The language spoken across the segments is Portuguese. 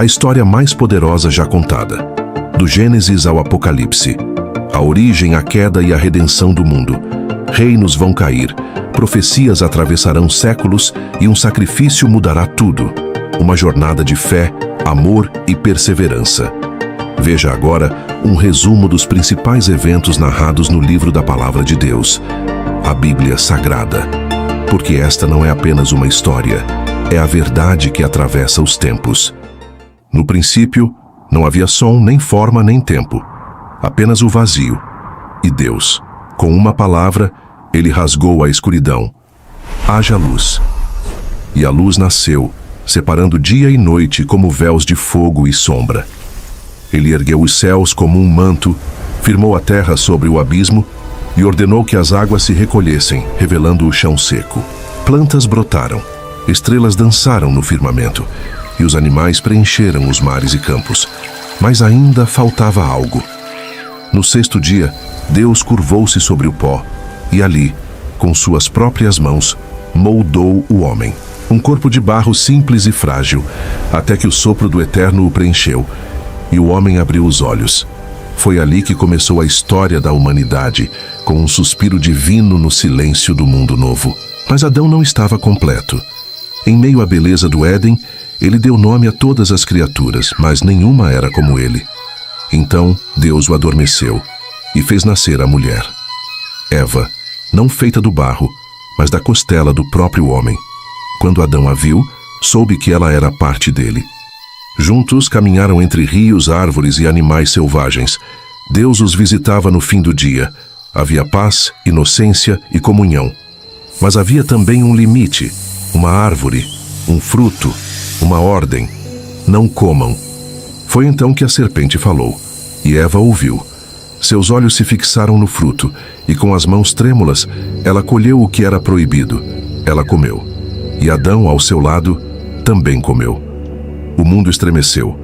A história mais poderosa já contada. Do Gênesis ao Apocalipse. A origem, a queda e a redenção do mundo. Reinos vão cair, profecias atravessarão séculos e um sacrifício mudará tudo. Uma jornada de fé, amor e perseverança. Veja agora um resumo dos principais eventos narrados no livro da Palavra de Deus, a Bíblia Sagrada. Porque esta não é apenas uma história, é a verdade que atravessa os tempos. No princípio, não havia som, nem forma, nem tempo, apenas o vazio. E Deus, com uma palavra, ele rasgou a escuridão. Haja luz. E a luz nasceu, separando dia e noite como véus de fogo e sombra. Ele ergueu os céus como um manto, firmou a terra sobre o abismo e ordenou que as águas se recolhessem, revelando o chão seco. Plantas brotaram, estrelas dançaram no firmamento e os animais preencheram os mares e campos. Mas ainda faltava algo. No sexto dia, Deus curvou-se sobre o pó e ali, com suas próprias mãos, moldou o homem. Um corpo de barro simples e frágil, até que o sopro do Eterno o preencheu e o homem abriu os olhos. Foi ali que começou a história da humanidade, com um suspiro divino no silêncio do mundo novo. Mas Adão não estava completo. Em meio à beleza do Éden, ele deu nome a todas as criaturas, mas nenhuma era como ele. Então Deus o adormeceu e fez nascer a mulher. Eva, não feita do barro, mas da costela do próprio homem. Quando Adão a viu, soube que ela era parte dele. Juntos caminharam entre rios, árvores e animais selvagens. Deus os visitava no fim do dia. Havia paz, inocência e comunhão. Mas havia também um limite, uma árvore, um fruto, uma ordem. Não comam. Foi então que a serpente falou, e Eva ouviu. Seus olhos se fixaram no fruto, e com as mãos trêmulas, ela colheu o que era proibido. Ela comeu. E Adão, ao seu lado, também comeu. O mundo estremeceu.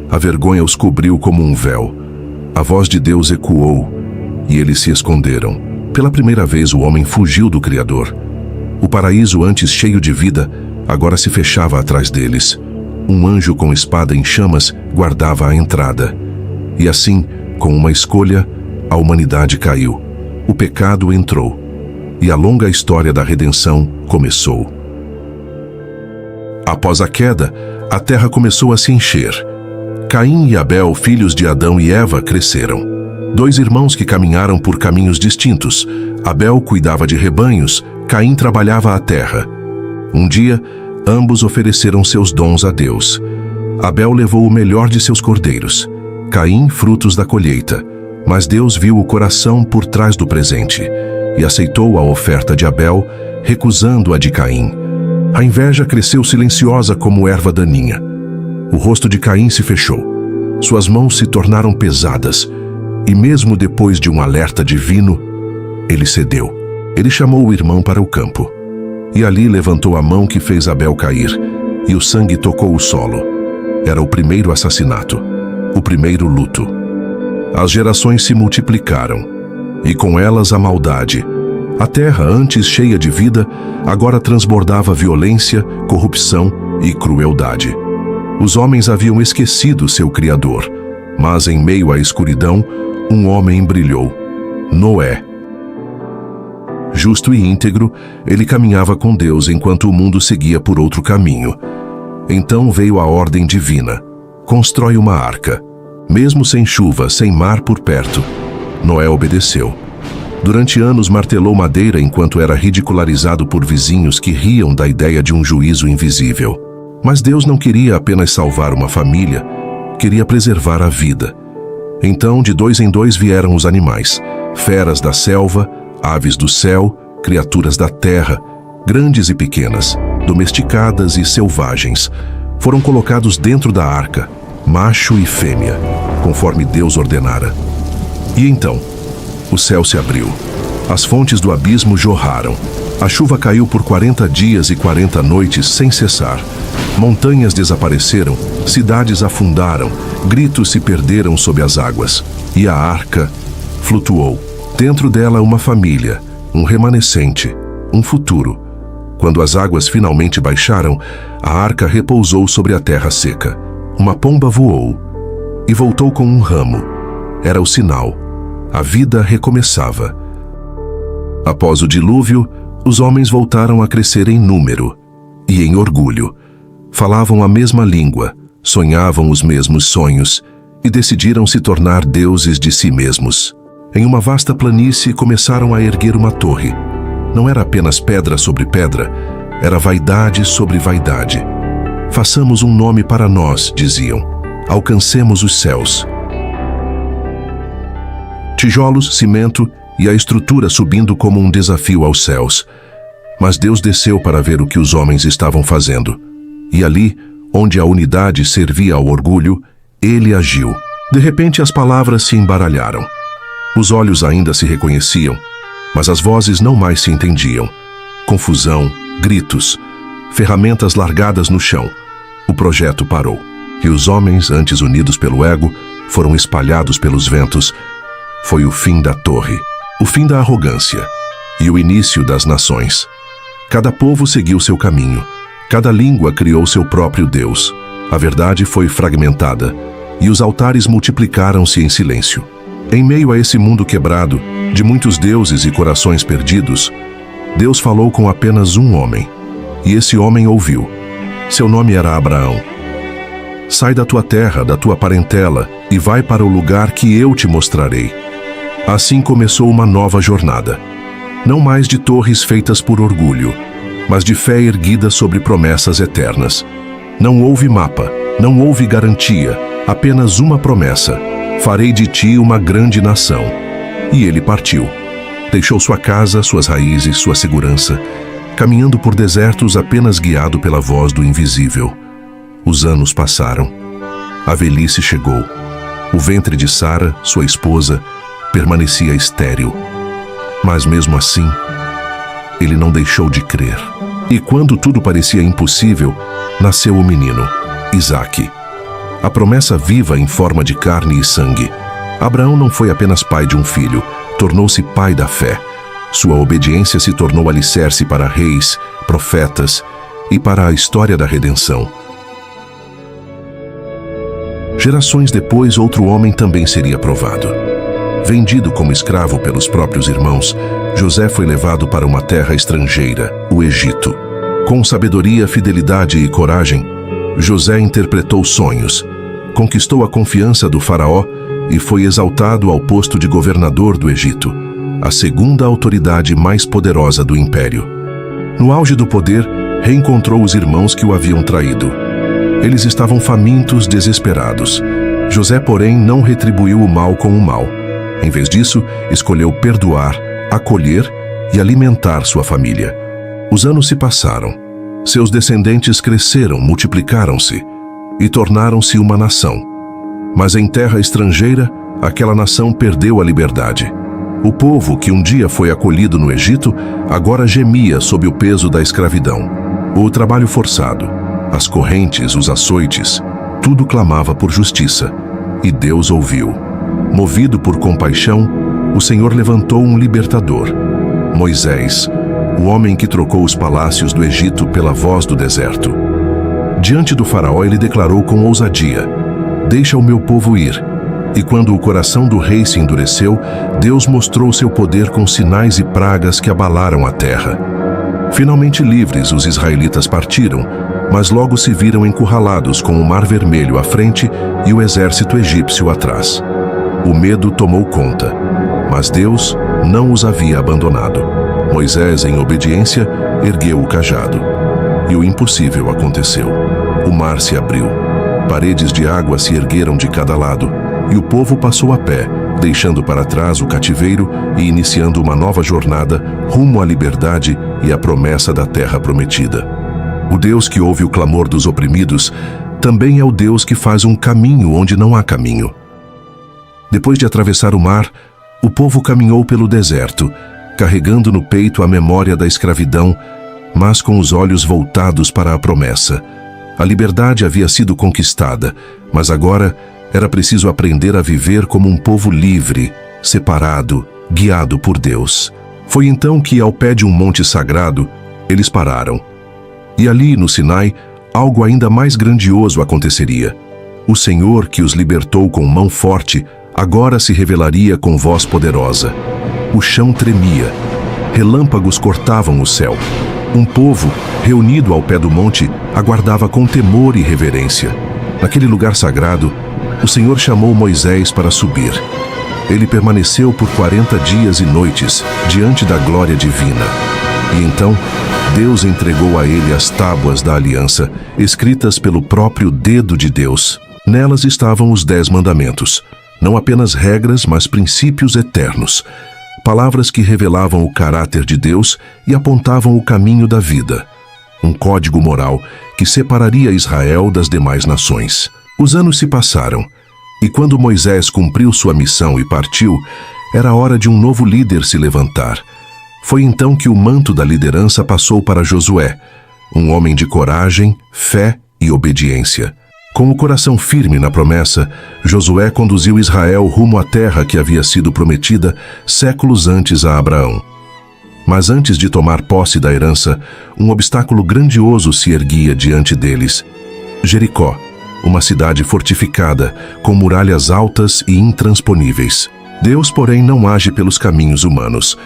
A vergonha os cobriu como um véu. A voz de Deus ecoou, e eles se esconderam. Pela primeira vez o homem fugiu do Criador. O paraíso, antes cheio de vida, agora se fechava atrás deles. Um anjo com espada em chamas guardava a entrada. E assim, com uma escolha, a humanidade caiu. O pecado entrou. E a longa história da redenção começou. Após a queda, a terra começou a se encher. Caim e Abel, filhos de Adão e Eva, cresceram. Dois irmãos que caminharam por caminhos distintos. Abel cuidava de rebanhos, Caim trabalhava a terra. Um dia, ambos ofereceram seus dons a Deus. Abel levou o melhor de seus cordeiros. Caim, frutos da colheita. Mas Deus viu o coração por trás do presente e aceitou a oferta de Abel, recusando a de Caim. A inveja cresceu silenciosa como erva daninha. O rosto de Caim se fechou. Suas mãos se tornaram pesadas. E mesmo depois de um alerta divino, ele cedeu. Ele chamou o irmão para o campo. E ali levantou a mão que fez Abel cair, e o sangue tocou o solo. Era o primeiro assassinato, o primeiro luto. As gerações se multiplicaram, e com elas a maldade. A terra, antes cheia de vida, agora transbordava violência, corrupção e crueldade. Os homens haviam esquecido seu Criador, mas em meio à escuridão, um homem brilhou: Noé. Justo e íntegro, ele caminhava com Deus enquanto o mundo seguia por outro caminho. Então veio a ordem divina: constrói uma arca. Mesmo sem chuva, sem mar por perto, Noé obedeceu. Durante anos martelou madeira enquanto era ridicularizado por vizinhos que riam da ideia de um juízo invisível. Mas Deus não queria apenas salvar uma família, queria preservar a vida. Então, de 2 em 2 vieram os animais, feras da selva, aves do céu, criaturas da terra, grandes e pequenas, domesticadas e selvagens. Foram colocados dentro da arca, macho e fêmea, conforme Deus ordenara. E então, o céu se abriu. As fontes do abismo jorraram. A chuva caiu por 40 dias e 40 noites sem cessar. Montanhas desapareceram, cidades afundaram, gritos se perderam sob as águas. E a arca flutuou. Dentro dela uma família, um remanescente, um futuro. Quando as águas finalmente baixaram, a arca repousou sobre a terra seca. uma pomba voou e voltou com um ramo. Era o sinal. A vida recomeçava. Após o dilúvio, os homens voltaram a crescer em número e em orgulho. Falavam a mesma língua, sonhavam os mesmos sonhos e decidiram se tornar deuses de si mesmos. Em uma vasta planície começaram a erguer uma torre. Não era apenas pedra sobre pedra, era vaidade sobre vaidade. Façamos um nome para nós, diziam. Alcancemos os céus. Tijolos, cimento e a estrutura subindo como um desafio aos céus. Mas Deus desceu para ver o que os homens estavam fazendo. E ali, onde a unidade servia ao orgulho, ele agiu. De repente as palavras se embaralharam. Os olhos ainda se reconheciam, mas as vozes não mais se entendiam. Confusão, gritos, ferramentas largadas no chão. O projeto parou. E os homens, antes unidos pelo ego, foram espalhados pelos ventos. Foi o fim da torre, o fim da arrogância e o início das nações. Cada povo seguiu seu caminho. Cada língua criou seu próprio Deus. A verdade foi fragmentada e os altares multiplicaram-se em silêncio. Em meio a esse mundo quebrado, de muitos deuses e corações perdidos, Deus falou com apenas um homem. E esse homem ouviu. Seu nome era Abraão. Sai da tua terra, da tua parentela, e vai para o lugar que eu te mostrarei. Assim começou uma nova jornada. Não mais de torres feitas por orgulho, mas de fé erguida sobre promessas eternas. Não houve mapa, não houve garantia, apenas uma promessa. Farei de ti uma grande nação. E ele partiu. Deixou sua casa, suas raízes, sua segurança, caminhando por desertos apenas guiado pela voz do invisível. Os anos passaram. A velhice chegou. O ventre de Sara, sua esposa, permanecia estéril. Mas mesmo assim, ele não deixou de crer. E quando tudo parecia impossível, nasceu o menino, Isaque. A promessa viva em forma de carne e sangue. Abraão não foi apenas pai de um filho, tornou-se pai da fé. Sua obediência se tornou alicerce para reis, profetas e para a história da redenção. Gerações depois, outro homem também seria provado. Vendido como escravo pelos próprios irmãos, José foi levado para uma terra estrangeira, o Egito. Com sabedoria, fidelidade e coragem, José interpretou sonhos, conquistou a confiança do faraó e foi exaltado ao posto de governador do Egito, a segunda autoridade mais poderosa do império. No auge do poder, reencontrou os irmãos que o haviam traído. Eles estavam famintos, desesperados. José, porém, não retribuiu o mal com o mal. Em vez disso, escolheu perdoar, acolher e alimentar sua família. Os anos se passaram. Seus descendentes cresceram, multiplicaram-se e tornaram-se uma nação. Mas em terra estrangeira, aquela nação perdeu a liberdade. O povo que um dia foi acolhido no Egito, agora gemia sob o peso da escravidão. O trabalho forçado, as correntes, os açoites, tudo clamava por justiça. E Deus ouviu. Movido por compaixão, o Senhor levantou um libertador, Moisés, o homem que trocou os palácios do Egito pela voz do deserto. Diante do faraó, ele declarou com ousadia: "Deixa o meu povo ir." E quando o coração do rei se endureceu, Deus mostrou seu poder com sinais e pragas que abalaram a terra. Finalmente livres, os israelitas partiram, mas logo se viram encurralados com o Mar Vermelho à frente e o exército egípcio atrás. O medo tomou conta, mas Deus não os havia abandonado. Moisés, em obediência, ergueu o cajado. E o impossível aconteceu. O mar se abriu. Paredes de água se ergueram de cada lado, e o povo passou a pé, deixando para trás o cativeiro e iniciando uma nova jornada rumo à liberdade e à promessa da terra prometida. O Deus que ouve o clamor dos oprimidos também é o Deus que faz um caminho onde não há caminho. Depois de atravessar o mar, o povo caminhou pelo deserto, carregando no peito a memória da escravidão, mas com os olhos voltados para a promessa. A liberdade havia sido conquistada, mas agora era preciso aprender a viver como um povo livre, separado, guiado por Deus. Foi então que, ao pé de um monte sagrado, eles pararam. E ali, no Sinai, algo ainda mais grandioso aconteceria. O Senhor, que os libertou com mão forte, agora se revelaria com voz poderosa. O chão tremia. Relâmpagos cortavam o céu. Um povo, reunido ao pé do monte, aguardava com temor e reverência. Naquele lugar sagrado, o Senhor chamou Moisés para subir. Ele permaneceu por 40 dias e noites diante da glória divina. E então, Deus entregou a ele as tábuas da aliança, escritas pelo próprio dedo de Deus. Nelas estavam os 10 mandamentos, não apenas regras, mas princípios eternos. Palavras que revelavam o caráter de Deus e apontavam o caminho da vida. Um código moral que separaria Israel das demais nações. Os anos se passaram, e quando Moisés cumpriu sua missão e partiu, era hora de um novo líder se levantar. Foi então que o manto da liderança passou para Josué, um homem de coragem, fé e obediência. Com o coração firme na promessa, Josué conduziu Israel rumo à terra que havia sido prometida séculos antes a Abraão. Mas antes de tomar posse da herança, um obstáculo grandioso se erguia diante deles: Jericó, uma cidade fortificada, com muralhas altas e intransponíveis. Deus, porém, não age pelos caminhos humanos.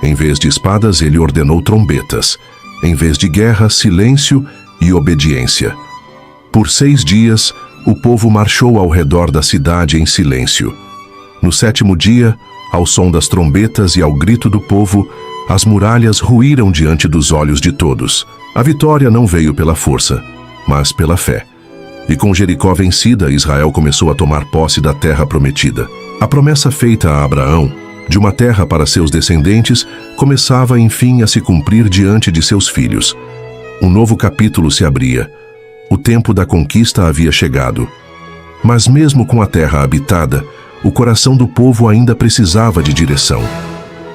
Em vez de espadas, ele ordenou trombetas. Em vez de guerra, silêncio e obediência. Por 6 dias, o povo marchou ao redor da cidade em silêncio. No 7º dia, ao som das trombetas e ao grito do povo, as muralhas ruíram diante dos olhos de todos. A vitória não veio pela força, mas pela fé. E com Jericó vencida, Israel começou a tomar posse da terra prometida. A promessa feita a Abraão, de uma terra para seus descendentes, começava enfim a se cumprir diante de seus filhos. Um novo capítulo se abria. O tempo da conquista havia chegado. Mas mesmo com a terra habitada, o coração do povo ainda precisava de direção.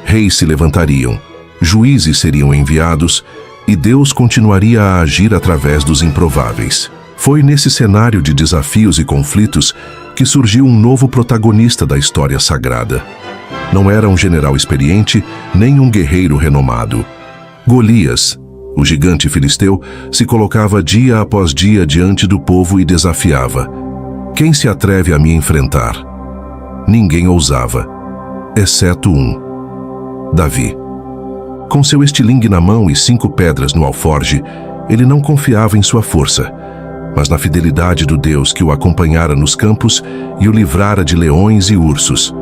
Reis se levantariam, juízes seriam enviados, e Deus continuaria a agir através dos improváveis. Foi nesse cenário de desafios e conflitos que surgiu um novo protagonista da história sagrada. Não era um general experiente, nem um guerreiro renomado. Golias, o gigante filisteu, se colocava dia após dia diante do povo e desafiava: quem se atreve a me enfrentar? Ninguém ousava, exceto um: Davi. Com seu estilingue na mão e 5 pedras no alforge, ele não confiava em sua força, mas na fidelidade do Deus que o acompanhara nos campos e o livrara de leões e ursos.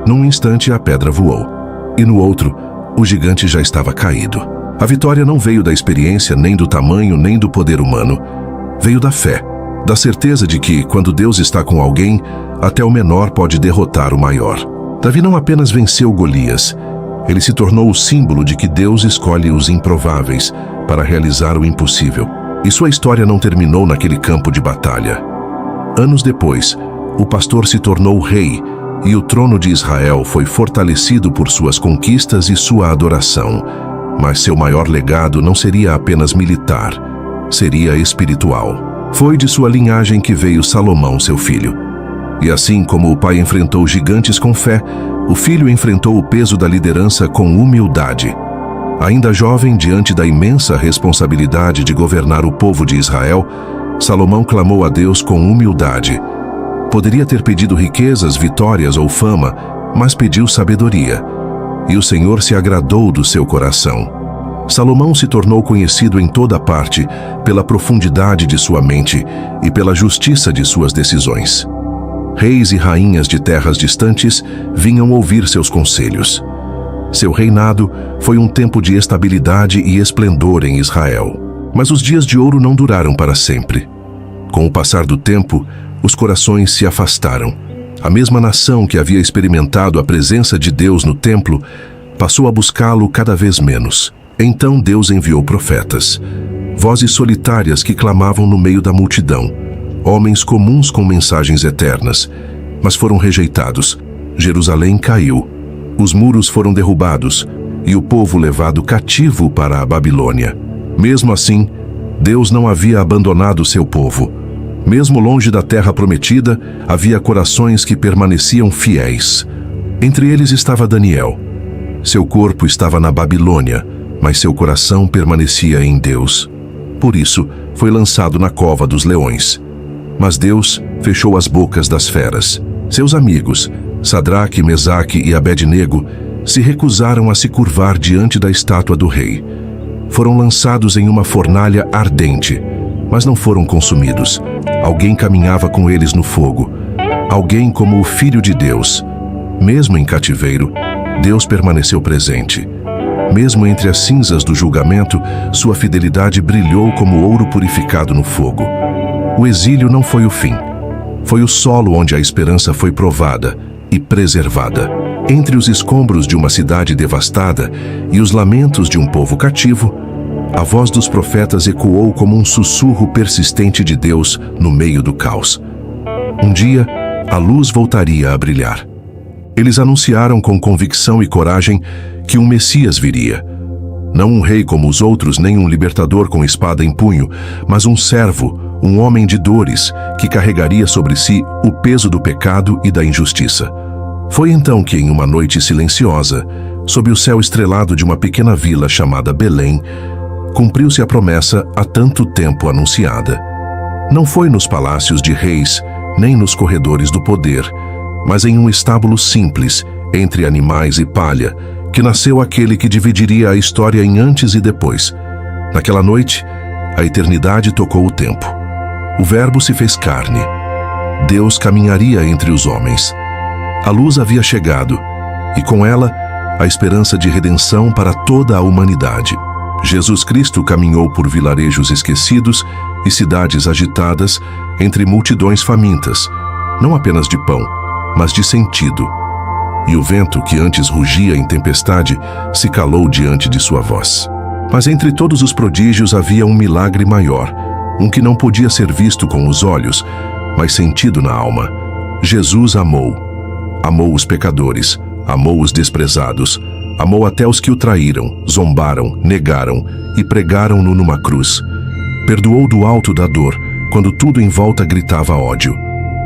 Num instante a pedra voou, e no outro, o gigante já estava caído. A vitória não veio da experiência, nem do tamanho, nem do poder humano. Veio da fé, da certeza de que, quando Deus está com alguém, até o menor pode derrotar o maior. Davi não apenas venceu Golias, ele se tornou o símbolo de que Deus escolhe os improváveis para realizar o impossível. E sua história não terminou naquele campo de batalha. Anos depois, o pastor se tornou rei, e o trono de Israel foi fortalecido por suas conquistas e sua adoração. Mas seu maior legado não seria apenas militar, seria espiritual. Foi de sua linhagem que veio Salomão, seu filho. E assim como o pai enfrentou gigantes com fé, o filho enfrentou o peso da liderança com humildade. Ainda jovem, diante da imensa responsabilidade de governar o povo de Israel, Salomão clamou a Deus com humildade. Poderia ter pedido riquezas, vitórias ou fama, mas pediu sabedoria. E o Senhor se agradou do seu coração. Salomão se tornou conhecido em toda parte pela profundidade de sua mente e pela justiça de suas decisões. Reis e rainhas de terras distantes vinham ouvir seus conselhos. Seu reinado foi um tempo de estabilidade e esplendor em Israel. Mas os dias de ouro não duraram para sempre. Com o passar do tempo, os corações se afastaram. A mesma nação que havia experimentado a presença de Deus no templo passou a buscá-lo cada vez menos. Então Deus enviou profetas, vozes solitárias que clamavam no meio da multidão, homens comuns com mensagens eternas, mas foram rejeitados. Jerusalém caiu, os muros foram derrubados e o povo levado cativo para a Babilônia. Mesmo assim, Deus não havia abandonado seu povo. Mesmo longe da terra prometida, havia corações que permaneciam fiéis. Entre eles estava Daniel. Seu corpo estava na Babilônia, mas seu coração permanecia em Deus. Por isso, foi lançado na cova dos leões. Mas Deus fechou as bocas das feras. Seus amigos, Sadraque, Mesaque e Abednego, se recusaram a se curvar diante da estátua do rei. Foram lançados em uma fornalha ardente, mas não foram consumidos. Alguém caminhava com eles no fogo. Alguém como o Filho de Deus. Mesmo em cativeiro, Deus permaneceu presente. Mesmo entre as cinzas do julgamento, sua fidelidade brilhou como ouro purificado no fogo. O exílio não foi o fim. Foi o solo onde a esperança foi provada e preservada. Entre os escombros de uma cidade devastada e os lamentos de um povo cativo, a voz dos profetas ecoou como um sussurro persistente de Deus no meio do caos. Um dia, a luz voltaria a brilhar. Eles anunciaram com convicção e coragem que um Messias viria. Não um rei como os outros, nem um libertador com espada em punho, mas um servo, um homem de dores, que carregaria sobre si o peso do pecado e da injustiça. Foi então que, em uma noite silenciosa, sob o céu estrelado de uma pequena vila chamada Belém, cumpriu-se a promessa há tanto tempo anunciada. Não foi nos palácios de reis, nem nos corredores do poder, mas em um estábulo simples, entre animais e palha, que nasceu aquele que dividiria a história em antes e depois. Naquela noite, a eternidade tocou o tempo. O Verbo se fez carne. Deus caminharia entre os homens. A luz havia chegado, e com ela, a esperança de redenção para toda a humanidade. Jesus Cristo caminhou por vilarejos esquecidos e cidades agitadas, entre multidões famintas, não apenas de pão, mas de sentido. E o vento, que antes rugia em tempestade, se calou diante de sua voz. Mas entre todos os prodígios havia um milagre maior, um que não podia ser visto com os olhos, mas sentido na alma. Jesus amou. Amou os pecadores, amou os desprezados, amou até os que o traíram, zombaram, negaram e pregaram-no numa cruz. Perdoou do alto da dor, quando tudo em volta gritava ódio.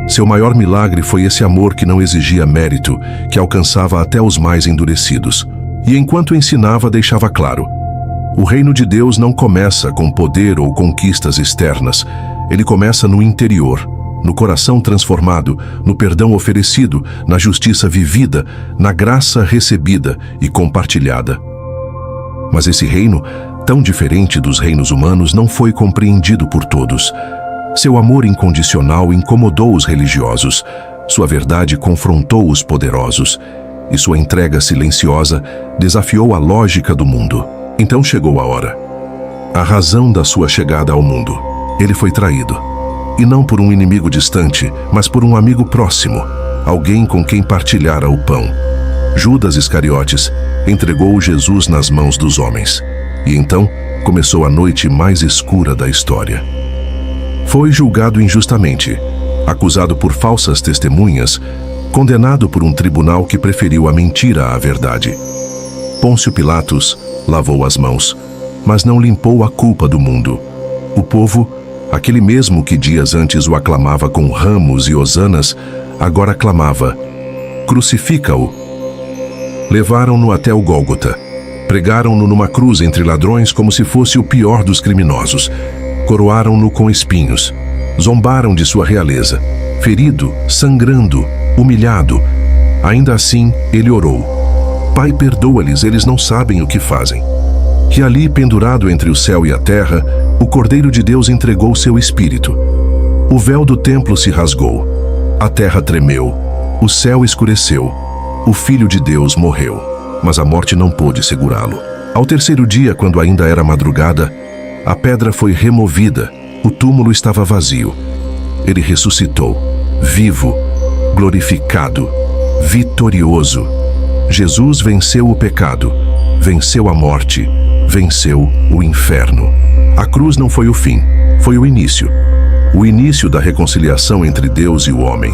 Seu maior milagre foi esse amor que não exigia mérito, que alcançava até os mais endurecidos. E enquanto ensinava, deixava claro: o reino de Deus não começa com poder ou conquistas externas. Ele começa no interior, no coração transformado, no perdão oferecido, na justiça vivida, na graça recebida e compartilhada. Mas esse reino, tão diferente dos reinos humanos, não foi compreendido por todos. Seu amor incondicional incomodou os religiosos, sua verdade confrontou os poderosos, e sua entrega silenciosa desafiou a lógica do mundo. Então chegou a hora. A razão da sua chegada ao mundo. Ele foi traído. E não por um inimigo distante, mas por um amigo próximo, alguém com quem partilhara o pão. Judas Iscariotes entregou Jesus nas mãos dos homens. E então começou a noite mais escura da história. Foi julgado injustamente, acusado por falsas testemunhas, condenado por um tribunal que preferiu a mentira à verdade. Pôncio Pilatos lavou as mãos, mas não limpou a culpa do mundo. O povo, aquele mesmo que dias antes o aclamava com ramos e hosanas, agora clamava: crucifica-o. Levaram-no até o Gólgota. Pregaram-no numa cruz entre ladrões como se fosse o pior dos criminosos. Coroaram-no com espinhos. Zombaram de sua realeza. Ferido, sangrando, humilhado. Ainda assim, ele orou: Pai, perdoa-lhes, eles não sabem o que fazem. Que ali, pendurado entre o céu e a terra, o Cordeiro de Deus entregou seu espírito. O véu do templo se rasgou. A terra tremeu. O céu escureceu. O Filho de Deus morreu. Mas a morte não pôde segurá-lo. Ao terceiro dia, quando ainda era madrugada, a pedra foi removida. O túmulo estava vazio. Ele ressuscitou, vivo, glorificado, vitorioso. Jesus venceu o pecado, venceu a morte, venceu o inferno. A cruz não foi o fim, foi o início. O início da reconciliação entre Deus e o homem.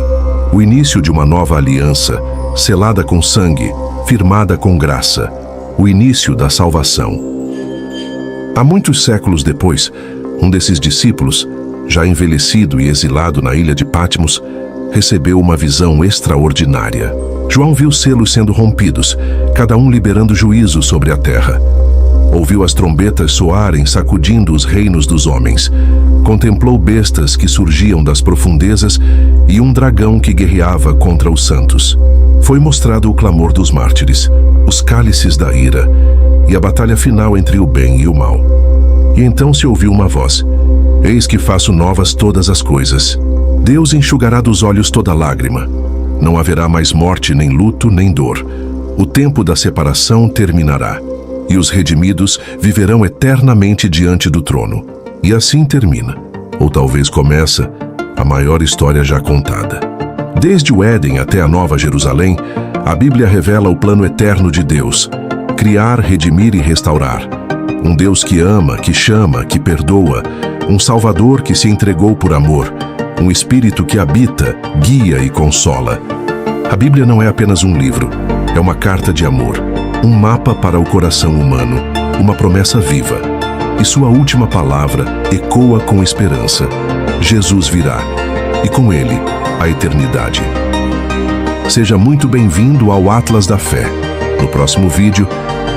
O início de uma nova aliança, selada com sangue, firmada com graça. O início da salvação. Há muitos séculos depois, um desses discípulos, já envelhecido e exilado na ilha de Patmos, recebeu uma visão extraordinária. João viu selos sendo rompidos, cada um liberando juízo sobre a terra. Ouviu as trombetas soarem, sacudindo os reinos dos homens. Contemplou bestas que surgiam das profundezas e um dragão que guerreava contra os santos. Foi mostrado o clamor dos mártires, os cálices da ira e a batalha final entre o bem e o mal. E então se ouviu uma voz: Eis que faço novas todas as coisas. Deus enxugará dos olhos toda lágrima. Não haverá mais morte, nem luto, nem dor. O tempo da separação terminará, e os redimidos viverão eternamente diante do trono. E assim termina, ou talvez começa, a maior história já contada. Desde o Éden até a Nova Jerusalém, a Bíblia revela o plano eterno de Deus: criar, redimir e restaurar. Um Deus que ama, que chama, que perdoa. Um Salvador que se entregou por amor. Um Espírito que habita, guia e consola. A Bíblia não é apenas um livro, é uma carta de amor, um mapa para o coração humano, uma promessa viva. E sua última palavra ecoa com esperança: Jesus virá, e com ele, a eternidade. Seja muito bem-vindo ao Atlas da Fé. No próximo vídeo,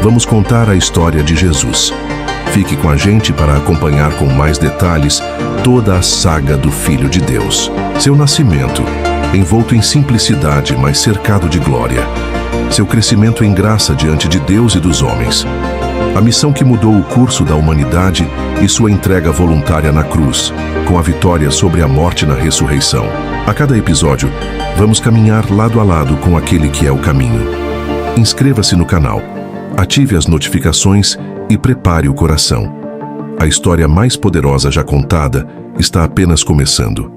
vamos contar a história de Jesus. Fique com a gente para acompanhar com mais detalhes toda a saga do Filho de Deus. Seu nascimento, envolto em simplicidade, mas cercado de glória. Seu crescimento em graça diante de Deus e dos homens. A missão que mudou o curso da humanidade e sua entrega voluntária na cruz, com a vitória sobre a morte na ressurreição. A cada episódio, vamos caminhar lado a lado com aquele que é o caminho. Inscreva-se no canal, ative as notificações e prepare o coração. A história mais poderosa já contada está apenas começando.